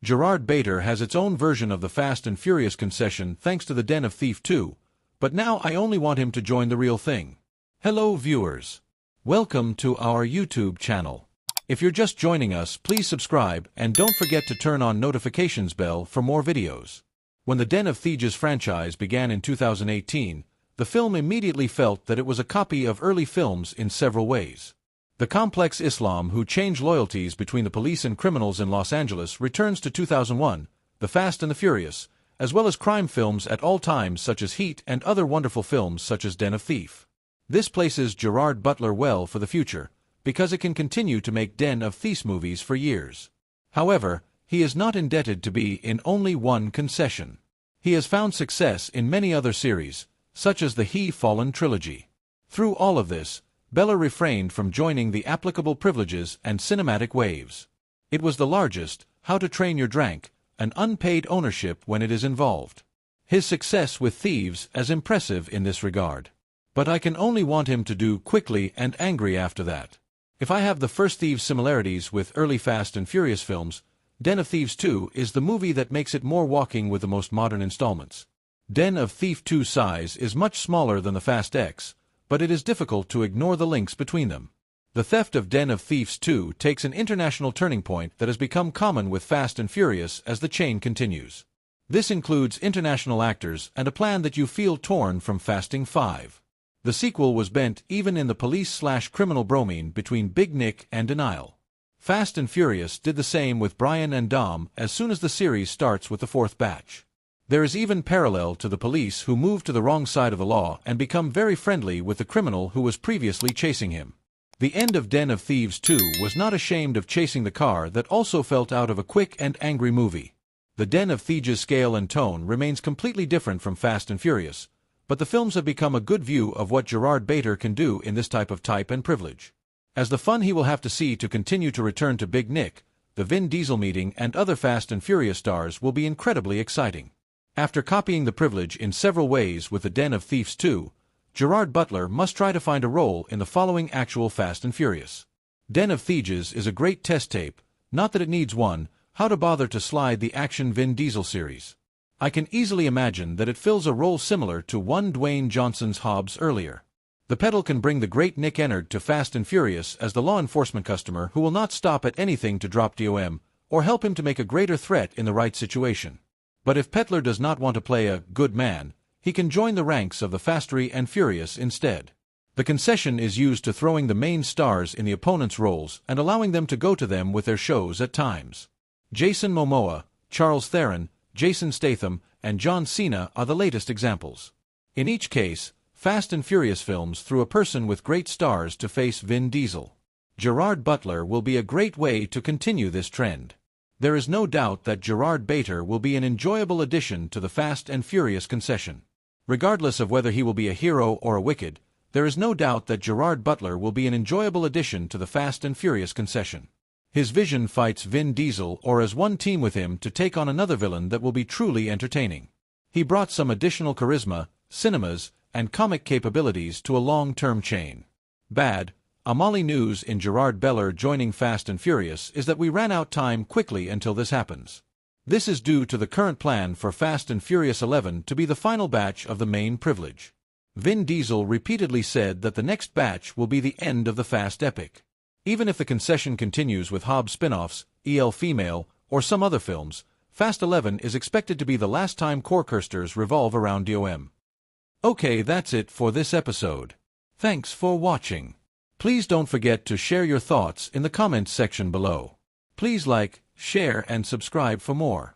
Gerard Butler has its own version of the Fast and Furious concession thanks to the Den of Thieves 2, but now I only want him to join the real thing. Hello viewers. Welcome to our YouTube channel. If you're just joining us, please subscribe and don't forget to turn on notifications bell for more videos. When the Den of Thieves franchise began in 2018, the film immediately felt that it was a copy of early films in several ways. The complex Islam who changed loyalties between the police and criminals in Los Angeles returns to 2001, The Fast and the Furious, as well as crime films at all times such as Heat and other wonderful films such as Den of Thieves. This places Gerard Butler well for the future, because it can continue to make Den of Thieves movies for years. However, he is not indebted to be in only one concession. He has found success in many other series, such as the Fallen trilogy. Through all of this, Butler refrained from joining the applicable privileges and cinematic waves. It was the largest, How to Train Your Dragon, an unpaid ownership when it is involved. His success with Thieves is impressive in this regard. But I can only want him to do quickly and angry after that. If I have the first Thieves similarities with early Fast and Furious films, Den of Thieves 2 is the movie that makes it more walking with the most modern installments. Den of Thieves 2's size is much smaller than the Fast X, but it is difficult to ignore the links between them. The theft of Den of Thieves 2 takes an international turning point that has become common with Fast and Furious as the chain continues. This includes international actors and a plan that you feel torn from Fasting 5. The sequel was bent even in the police-slash-criminal bromine between Big Nick and Denial. Fast and Furious did the same with Brian and Dom as soon as the series starts with the fourth batch. There is even parallel to the police who move to the wrong side of the law and become very friendly with the criminal who was previously chasing him. The end of Den of Thieves 2 was not ashamed of chasing the car that also felt out of a quick and angry movie. The Den of Thieves' scale and tone remains completely different from Fast and Furious, but the films have become a good view of what Gerard Butler can do in this type and privilege. As the fun he will have to see to continue to return to Big Nick, the Vin Diesel meeting and other Fast and Furious stars will be incredibly exciting. After copying the privilege in several ways with the Den of Thieves 2, Gerard Butler must try to find a role in the following actual Fast and Furious. Den of Thieves is a great test tape, not that it needs one, how to bother to slide the action Vin Diesel series. I can easily imagine that it fills a role similar to one Dwayne Johnson's Hobbs earlier. The pedal can bring the great Nick Ennard to Fast and Furious as the law enforcement customer who will not stop at anything to drop DOM, or help him to make a greater threat in the right situation. But if Butler does not want to play a good man, he can join the ranks of the Fastry and Furious instead. The concession is used to throwing the main stars in the opponent's roles and allowing them to go to them with their shows at times. Jason Momoa, Charles Theron, Jason Statham, and John Cena are the latest examples. In each case, Fast and Furious films threw a person with great stars to face Vin Diesel. Gerard Butler will be a great way to continue this trend. There is no doubt that Gerard Butler will be an enjoyable addition to the Fast and Furious concession. Regardless of whether he will be a hero or a wicked, there is no doubt that Gerard Butler will be an enjoyable addition to the Fast and Furious concession. His vision fights Vin Diesel or as one team with him to take on another villain that will be truly entertaining. He brought some additional charisma, cinemas, and comic capabilities to a long-term chain. Bad Amali news in Gerard Butler joining Fast and Furious is that we ran out time quickly until this happens. This is due to the current plan for Fast and Furious 11 to be the final batch of the main privilege. Vin Diesel repeatedly said that the next batch will be the end of the Fast epic. Even if the concession continues with Hobbs spin-offs, EL Female, or some other films, Fast 11 is expected to be the last time core coasters revolve around DOM. Okay, that's it for this episode. Thanks for watching. Please don't forget to share your thoughts in the comments section below. Please like, share and subscribe for more.